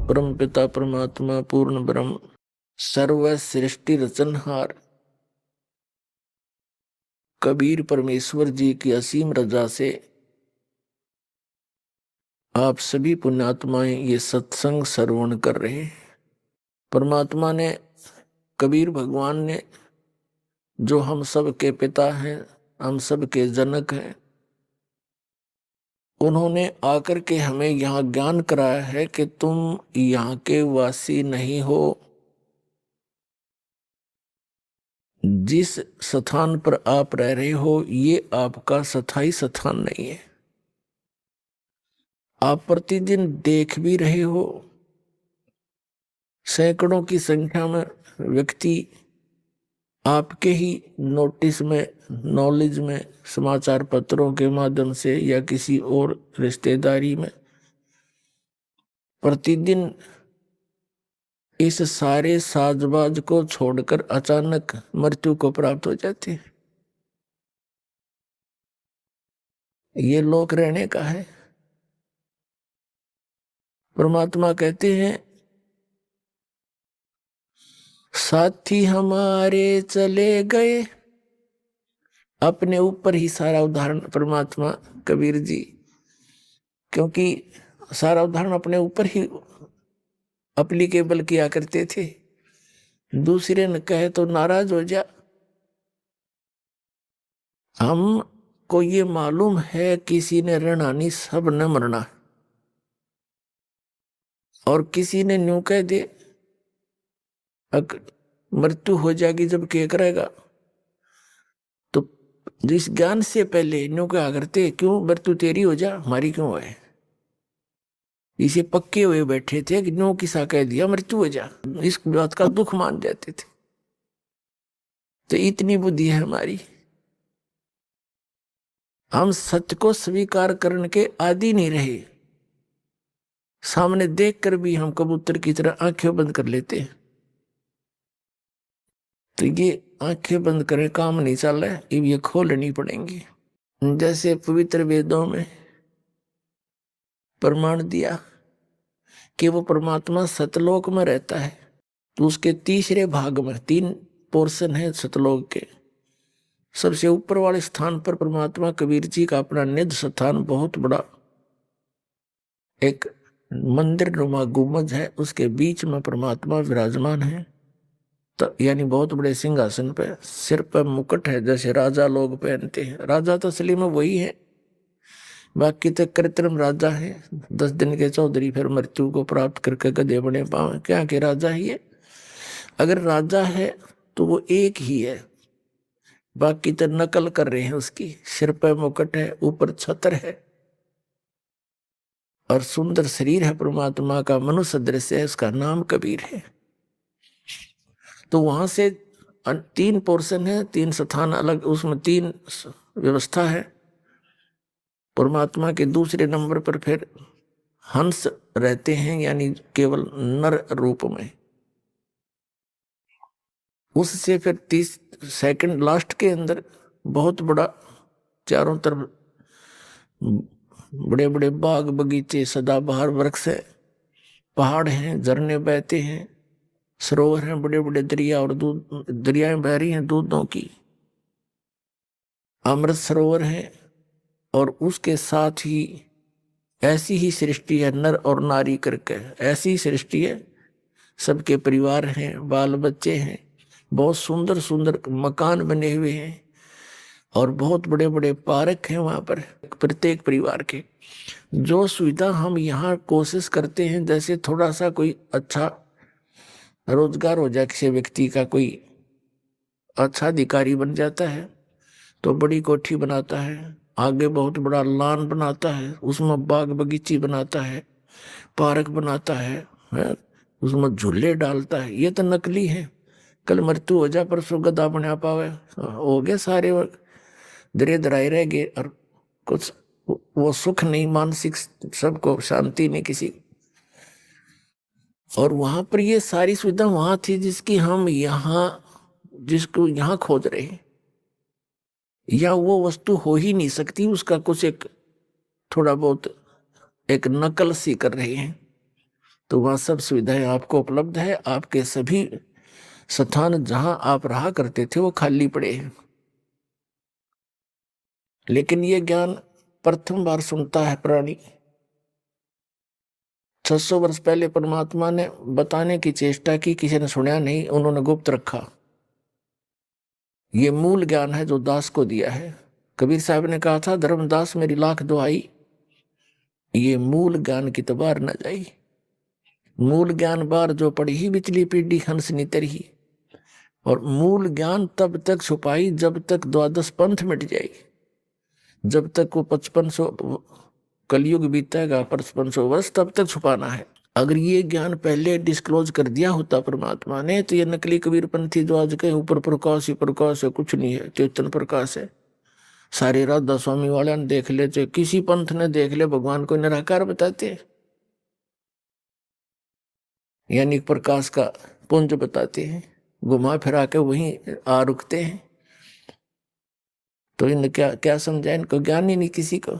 परम पिता परमात्मा पूर्ण ब्रह्म सर्व सृष्टि रचनहार कबीर परमेश्वर जी की असीम रजा से आप सभी पुण्यात्माएं ये सत्संग श्रवण कर रहे हैं। परमात्मा ने, कबीर भगवान ने, जो हम सब के पिता हैं, हम सब के जनक हैं, उन्होंने आकर के हमें यहाँ ज्ञान कराया है कि तुम यहाँ के वासी नहीं हो। जिस स्थान पर आप रह रहे हो ये आपका स्थायी स्थान नहीं है। आप प्रतिदिन देख भी रहे हो, सैकड़ों की संख्या में व्यक्ति आपके ही नोटिस में, नॉलेज में, समाचार पत्रों के माध्यम से या किसी और रिश्तेदारी में प्रतिदिन इस सारे साजबाज को छोड़कर अचानक मृत्यु को प्राप्त हो जाते हैं। ये लोक रहने का है। परमात्मा कहते हैं, साथी हमारे चले गए। अपने ऊपर ही सारा उदाहरण परमात्मा कबीर जी, क्योंकि सारा उदाहरण अपने ऊपर ही अप्लीकेबल किया करते थे। दूसरे ने कहे तो नाराज हो जा। हमको ये मालूम है किसी ने रहना नहीं, सब न मरना। और किसी ने न्यू कह दे मृत्यु हो जाएगी जब क्या करेगा, तो जिस ज्ञान से पहले न्यू कहा करते क्यों मृत्यु तेरी हो जा, हमारी क्यों है। इसे पक्के हुए बैठे थे कि न्यू किसा कह दिया मृत्यु हो जा, इस बात का दुख मान जाते थे। तो इतनी बुद्धि है हमारी। हम सत्य को स्वीकार करने के आदि नहीं रहे। सामने देखकर भी हम कबूतर की तरह आंखें बंद कर लेते हैं। तो ये आंखें बंद करें काम नहीं चल रहा है, ये खोलनी पड़ेंगी। जैसे पवित्र वेदों में प्रमाण दिया कि वो परमात्मा सतलोक में रहता है, तो उसके तीसरे भाग में 3 पोर्शन है सतलोक के। सबसे ऊपर वाले स्थान पर परमात्मा कबीर जी का अपना निज स्थान, बहुत बड़ा एक मंदिर नुमा गुंबद है, उसके बीच में परमात्मा विराजमान है। तो यानी बहुत बड़े सिंहासन पे, सिर पर मुकुट है जैसे राजा लोग पहनते हैं। राजा तो असली में वही है, बाकी तो कृत्रिम राजा है। 10 दिन के चौधरी फिर मृत्यु को प्राप्त करके गधे बने पावे, क्या के राजा ही है। अगर राजा है तो वो एक ही है, बाकी तो नकल कर रहे हैं उसकी। सिर पर मुकुट है, ऊपर छत्र है और सुंदर शरीर है परमात्मा का, मनुष्य दृश्य है, उसका नाम कबीर है। तो वहां से 3 पोर्शन है, 3 स्थान अलग, उसमें 3 व्यवस्था है। परमात्मा के दूसरे नंबर पर फिर हंस रहते हैं, यानी केवल नर रूप में। उससे फिर 30 सेकंड लास्ट के अंदर बहुत बड़ा, चारों तरफ बड़े बड़े बाग बगीचे, सदाबहार वृक्ष है, पहाड़ हैं, झरने बहते हैं, सरोवर हैं, बड़े बड़े दरिया और दूध, दरियाएं बह रही हैं दूधों की, अमृत सरोवर है। और उसके साथ ही ऐसी ही सृष्टि है, नर और नारी करके ऐसी सृष्टि है। सबके परिवार हैं, बाल बच्चे हैं, बहुत सुंदर सुंदर मकान बने हुए हैं और बहुत बड़े बड़े पार्क हैं वहां पर प्रत्येक परिवार के। जो सुविधा हम यहाँ कोशिश करते हैं, जैसे थोड़ा सा कोई अच्छा रोजगार हो जाए, किसी व्यक्ति का कोई अच्छा अधिकारी बन जाता है तो बड़ी कोठी बनाता है, आगे बहुत बड़ा लॉन बनाता है, उसमें बाग बगीची बनाता है, पार्क बनाता है, उसमें झूले डालता है। ये तो नकली है। कल मृत्यु हो जाए परसों गदा बना पावे, हो गए सारे दरे दराए रह गए और कुछ वो सुख नहीं, मानसिक सबको शांति नहीं किसी। और वहां पर ये सारी सुविधा वहां थी जिसकी हम यहाँ, जिसको यहाँ खोज रहे हैं, या वो वस्तु हो ही नहीं सकती, उसका कुछ एक थोड़ा बहुत एक नकल सी कर रहे हैं। तो वहाँ सब सुविधाएं आपको उपलब्ध है। आपके सभी स्थान जहां आप रहा करते थे वो खाली पड़े हैं। लेकिन ये ज्ञान प्रथम बार सुनता है प्राणी। 600 वर्ष पहले परमात्मा ने बताने की चेष्टा की, किसी ने सुना नहीं, उन्होंने गुप्त रखा। ये मूल ज्ञान है जो दास को दिया है। कबीर साहब ने कहा था, धर्मदास मेरी लाख दुहाई, ये मूल ज्ञान की तो बार न जाई। मूल ज्ञान बार जो पढ़ी बिचली पीढ़ी हंस नितरही। और मूल ज्ञान तब तक छुपाई जब तक द्वादश पंथ मिट जाए, जब तक वो 5500 कलयुग बीतेगा, 5500 वर्ष, तब तक छुपाना है। अगर ये ज्ञान पहले डिस्क्लोज कर दिया होता परमात्मा ने, तो ये नकली कबीरपंथी जो आज के ऊपर प्रकाश ही प्रकाश है, कुछ नहीं है, चेतन प्रकाश है, सारे राधा स्वामी वाले ने देख ले, चाहे किसी पंथ ने देख ले, भगवान को निराकार बताते, यानी प्रकाश का पुंज बताते हैं, घुमा फिरा के वहीं आ रुकते हैं। तो इन क्या क्या समझा, इनको ज्ञान ही नहीं किसी को।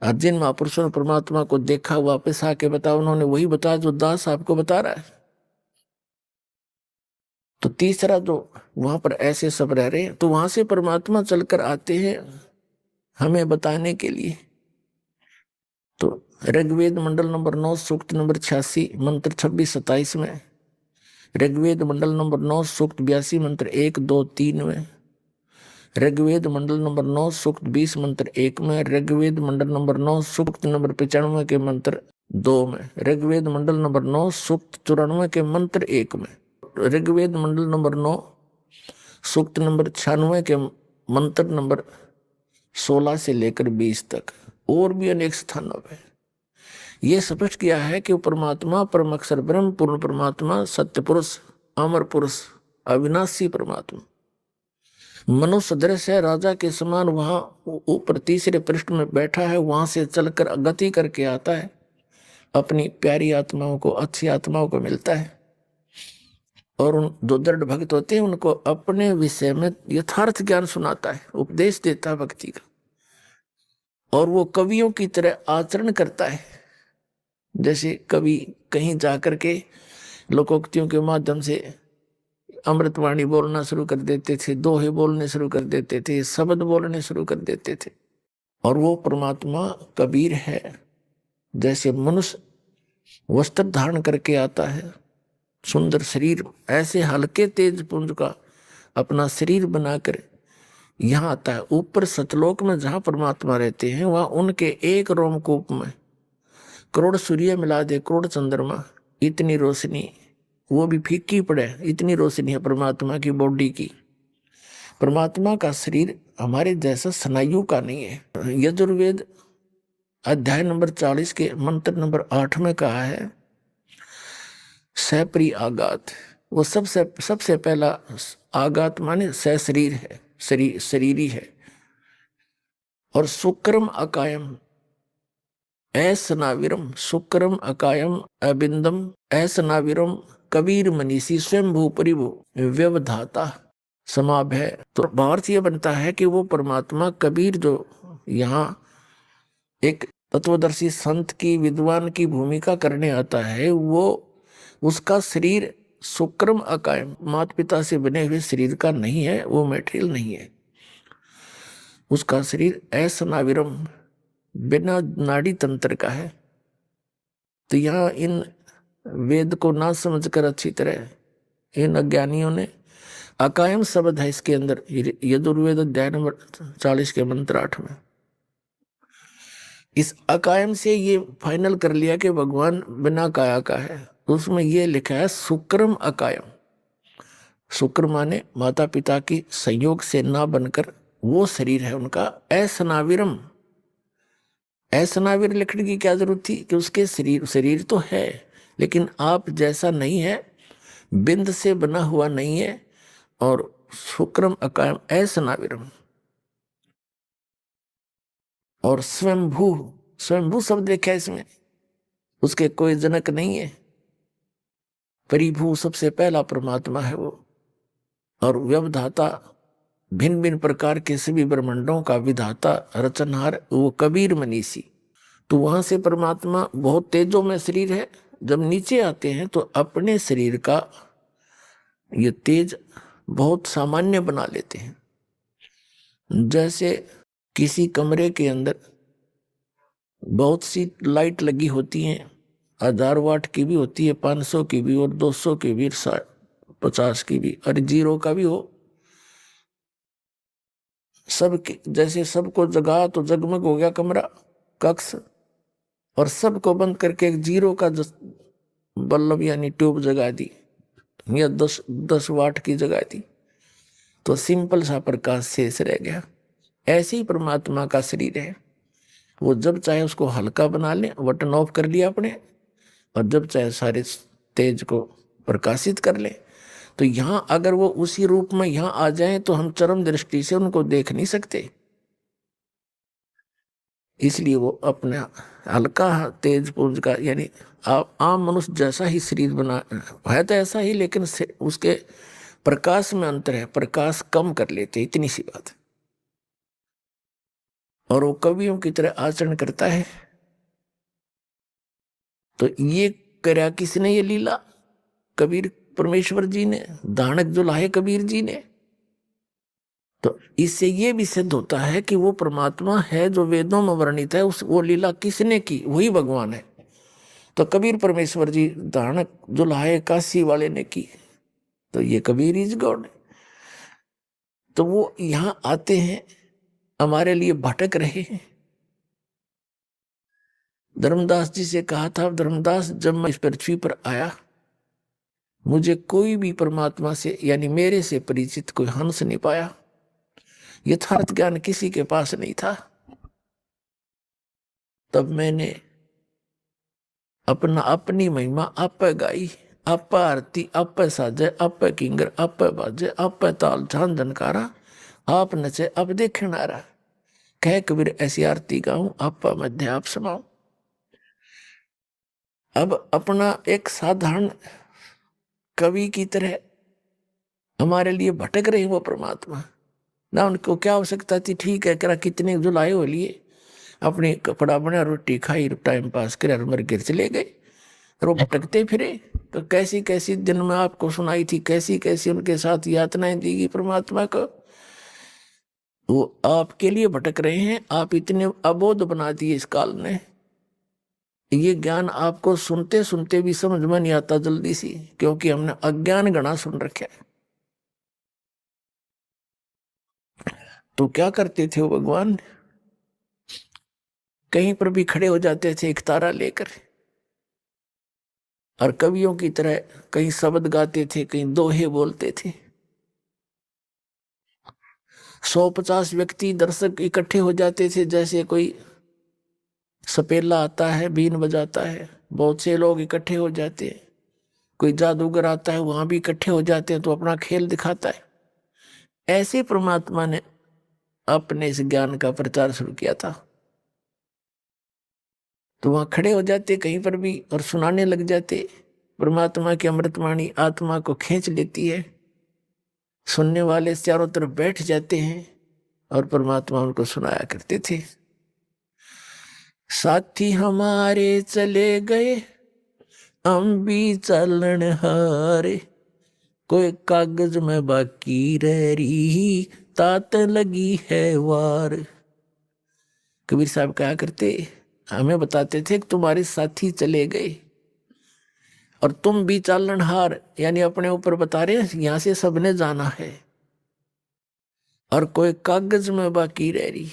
जिन महापुरुषों ने परमात्मा को देखा, वापस आके बताओ, उन्होंने वही बताया जो दास आपको बता रहा है। तो तीसरा जो वहां पर ऐसे सब रह रहे हैं, तो वहां से परमात्मा चलकर आते हैं हमें बताने के लिए। तो ऋग्वेद मंडल नंबर 9 सूक्त नंबर 86 मंत्र 26-27 में, ऋग्वेद मंडल नंबर 9 सूक्त 82 मंत्र 1, 2, 3 में, ऋग्वेद मंडल नंबर 9 सूक्त 20 मंत्र 1 में, ऋग्वेद मंडल नंबर 9 सूक्त नंबर 95 के मंत्र 2 में, ऋग्वेद मंडल नंबर 9 सूक्त 94 के मंत्र 1 में, ऋग्वेद मंडल नंबर 9 सूक्त नंबर 96 के मंत्र नंबर 16 से लेकर 20 तक, और भी अनेक स्थानों पे ये स्पष्ट किया है कि परमात्मा परम अक्षर ब्रह्म पूर्ण परमात्मा सत्य पुरुष अमर पुरुष अविनाशी परमात्मा मनुष्य दृश्य है, राजा के समान वहां ऊपर तीसरे पृष्ठ में बैठा है, वहां से चलकर गति करके आता है, अपनी प्यारी आत्माओं को, अच्छी आत्माओं को मिलता है, और उन जो दृढ़ भक्त होते हैं उनको अपने विषय में यथार्थ ज्ञान सुनाता है, उपदेश देता है भक्ति का, और वो कवियों की तरह आचरण करता है। जैसे कवि कहीं जाकर के लोकोक्तियों के माध्यम से अमृतवाणी बोलना शुरू कर देते थे, दोहे बोलने शुरू कर देते थे, शब्द बोलने शुरू कर देते थे, और वो परमात्मा कबीर है। जैसे मनुष्य वस्त्र धारण करके आता है, सुंदर शरीर, ऐसे हल्के तेज पुंज का अपना शरीर बनाकर यहाँ आता है। ऊपर सतलोक में जहाँ परमात्मा रहते हैं, वहाँ उनके एक रोमकूप में करोड़ सूर्य मिला दे, करोड़ चंद्रमा, इतनी रोशनी, वो भी फीकी पड़े, इतनी रोशनी है परमात्मा की बॉडी की। परमात्मा का शरीर हमारे जैसा स्नायु का नहीं है। यजुर्वेद अध्याय नंबर 40 के मंत्र नंबर 8 में कहा है, सप्री आगात, वो सबसे पहला आगात माने शरीर है, शरीरी है। और शुक्रम अकायम ऐसनाविरम, शुक्रम अकायम अबिंदम ऐसनाविरम कबीर मनीषी स्वयंभू परिभू व्यवधाता समाभय। तो भावार्थ ये बनता है कि वो परमात्मा कबीर जो यहाँ एक तत्वदर्शी संत की, विद्वान की भूमिका करने आता है, वो उसका शरीर शुक्रम अकायम, माता पिता से बने हुए शरीर का नहीं है, वो मटेरियल नहीं है। उसका शरीर ऐसनाविरम, बिना नाड़ी तंत्र का है। तो यहाँ इन वेद को ना समझकर अच्छी तरह इन अज्ञानियों ने, अकायम शब्द है इसके अंदर, यजुर्वेद अध्याय नंबर 40 के मंत्र 8 में, इस अकायम से ये फाइनल कर लिया कि भगवान बिना काया का है। उसमें ये लिखा है शुक्रम अकायम, शुक्र माने माता पिता की संयोग से ना बनकर वो शरीर है उनका। ऐसनाविरम, ऐसनाविर लिखने की क्या जरूरत थी कि उसके शरीर तो है, लेकिन आप जैसा नहीं है, बिंद से बना हुआ नहीं है। और शुक्रम अकायम ऐसनाविरम, और स्वयंभू, स्वयंभू शब्द देखा इसमें, उसके कोई जनक नहीं है, परिभू सबसे पहला परमात्मा है वो। और व्यवधाता, भिन्न भिन्न प्रकार के सभी ब्रह्मांडों का विधाता, रचनहार, वो कबीर मनीषी। तो वहां से परमात्मा बहुत तेजों में शरीर है, जब नीचे आते हैं तो अपने शरीर का ये तेज बहुत सामान्य बना लेते हैं। जैसे किसी कमरे के अंदर बहुत सी लाइट लगी होती हैं, 1000 वाट की भी होती है, 500 की भी, और 200 की भी, 50 की भी, और 0 का भी हो। सब जैसे सबको जगा तो जगमग हो गया कमरा, कक्ष, और सबको बंद करके एक 0 का बल्ब यानी ट्यूब जगा दी, या 10 वाट की जगा दी, तो सिंपल सा प्रकाश शेष रह गया। ऐसे ही परमात्मा का शरीर है, वो जब चाहे उसको हल्का बना ले, बटन ऑफ कर लिया अपने, और जब चाहे सारे तेज को प्रकाशित कर ले। तो यहां अगर वो उसी रूप में यहां आ जाए तो हम चरम दृष्टि से उनको देख नहीं सकते, इसलिए वो अपना हल्का तेज पुंज का, यानी आम मनुष्य जैसा ही शरीर बना है, तो ऐसा ही, लेकिन उसके प्रकाश में अंतर है, प्रकाश कम कर लेते, इतनी सी बात है। और वो कवियों की तरह आचरण करता है। तो ये करा किसने, ये लीला कबीर परमेश्वर जी ने, दानक जो लाए कबीर जी ने। तो इससे ये भी सिद्ध होता है कि वो परमात्मा है जो वेदों में वर्णित है, उस वो लीला किसने की, वही भगवान है। तो कबीर परमेश्वर जी दानक जो लाए काशी वाले ने की, तो ये कबीर इज गॉड। तो वो यहाँ आते हैं, हमारे लिए भटक रहे हैं। धर्मदास जी से कहा था, धर्मदास जब मैं इस पृथ्वी पर आया, मुझे कोई भी परमात्मा से यानी मेरे से परिचित कोई हंस नहीं पाया, यथार्थ ज्ञान किसी के पास नहीं था। तब मैंने अपनी महिमा आप गाई, आप आरती आप साजे, आप किंगर आप बाजे, आप ताल झान झनकारा, आप नचे अब देखनारा, कह कबीर ऐसी आरती गाऊं, आप मध्य आप समाऊं। अब अपना एक साधारण कवि की तरह हमारे लिए भटक रहे वो परमात्मा ना, उनको क्या आवश्यकता थी, ठीक है करा कितने जुलाए हो लिए, अपने कपड़ा बना, रोटी खाई, टाइम पास करे, मर गिर चले गए, और वो भटकते फिरे। तो कैसी कैसी दिन में आपको सुनाई थी, कैसी कैसी उनके साथ यातनाएं दी परमात्मा को। वो आपके लिए भटक रहे हैं, आप इतने अबोध बना दिए इस काल ने, ये ज्ञान आपको सुनते सुनते भी समझ में नहीं आता जल्दी सी, क्योंकि हमने अज्ञान गणा सुन रखा है। तो क्या करते थे वो भगवान, कहीं पर भी खड़े हो जाते थे एक तारा लेकर, और कवियों की तरह कहीं शब्द गाते थे, कहीं दोहे बोलते थे। 150 व्यक्ति दर्शक इकट्ठे हो जाते थे, जैसे कोई सपेला आता है बीन बजाता है, बहुत से लोग इकट्ठे हो जाते हैं। कोई जादूगर आता है, वहां भी इकट्ठे हो जाते हैं, तो अपना खेल दिखाता है। ऐसे परमात्मा ने अपने इस ज्ञान का प्रचार शुरू किया था। तो वहां खड़े हो जाते कहीं पर भी और सुनाने लग जाते। परमात्मा की अमृतवाणी आत्मा को खींच लेती है, सुनने वाले चारों तरफ बैठ जाते हैं, और परमात्मा उनको सुनाया करते थे। साथी हमारे चले गए, हम भी चलन हारे, कोई कागज में बाकी रह रही, तात लगी है वार। कबीर साहब कहा करते, हमें बताते थे कि तुम्हारे साथी चले गए और तुम भी चालनहार, यानी अपने ऊपर बता रहे हैं यहां से सबने जाना है, और कोई कागज में बाकी रह रही,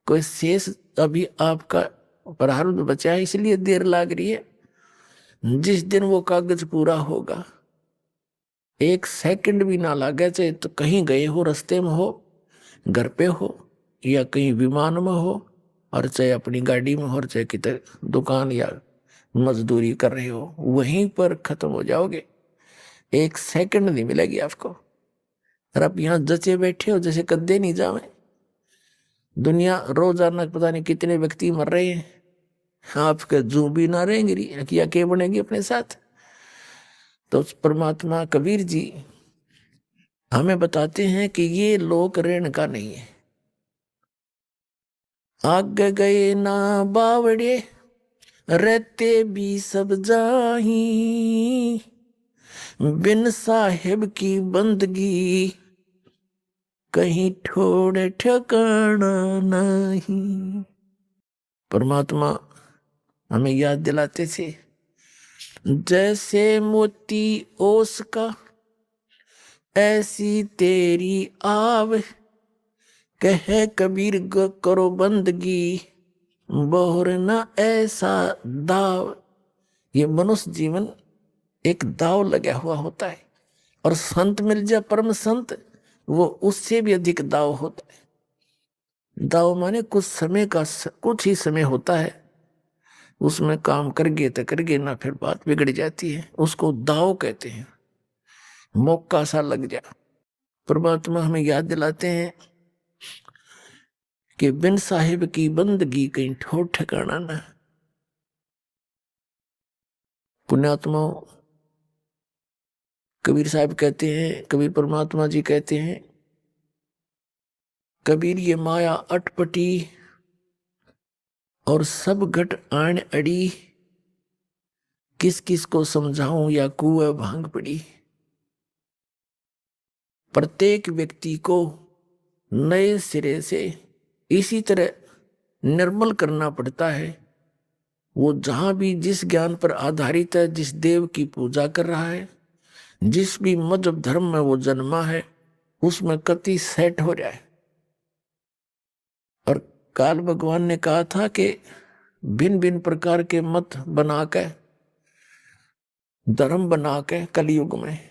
कोई शेष अभी आपका प्रारब्ध बचा है, इसलिए देर लग रही है। जिस दिन वो कागज पूरा होगा, 1 सेकंड भी ना लगे, चाहे तो कहीं गए हो, रास्ते में हो, घर पे हो, या कहीं विमान में हो, और चाहे अपनी गाड़ी में हो, चाहे किधर दुकान या मजदूरी कर रहे हो, वहीं पर खत्म हो जाओगे। 1 सेकंड नहीं मिलेगी आपको। और आप यहाँ जचे बैठे हो जैसे कद्दे नहीं जावे। दुनिया रोजाना पता नहीं कितने व्यक्ति मर रहे हैं, आपके जू भी ना रहेंगे, क्या क्या बनेगी अपने साथ। तो परमात्मा कबीर जी हमें बताते हैं कि ये लोक ऋण का नहीं है। आगे गए ना बावड़े रहते भी सब जाही, बिन साहिब की बंदगी कहीं ठोड़ ठिकाना नहीं। परमात्मा हमें याद दिलाते थे, जैसे मोती ओस का ऐसी तेरी आव, कहे कबीर करो बंदगी बोहर न ऐसा दाव। ये मनुष्य जीवन एक दाव लगा हुआ होता है, और संत मिल जाए परम संत, वो उससे भी अधिक दाव होता है। दाव माने कुछ समय का कुछ ही समय होता है, उसमें काम कर गए तो कर गए, ना फिर बात बिगड़ जाती है, उसको दाव कहते हैं। मौका सा लग जाए। परमात्मा हमें याद दिलाते हैं कि बिन साहिब की बंदगी कहीं ठोर ठिकाना ना। पुण्यात्माओं, कबीर साहब कहते हैं, कबीर परमात्मा जी कहते हैं, कबीर ये माया अटपटी और सब घट आन अड़ी, किस किस को समझाऊं या कुएं भांग पड़ी। प्रत्येक व्यक्ति को नए सिरे से इसी तरह निर्मल करना पड़ता है। वो जहां भी जिस ज्ञान पर आधारित है, जिस देव की पूजा कर रहा है, जिस भी मजहब धर्म में वो जन्मा है, उसमें कति सेट हो जाए। और काल भगवान ने कहा था कि भिन्न भिन्न प्रकार के मत बना के, धर्म बना के कलयुग में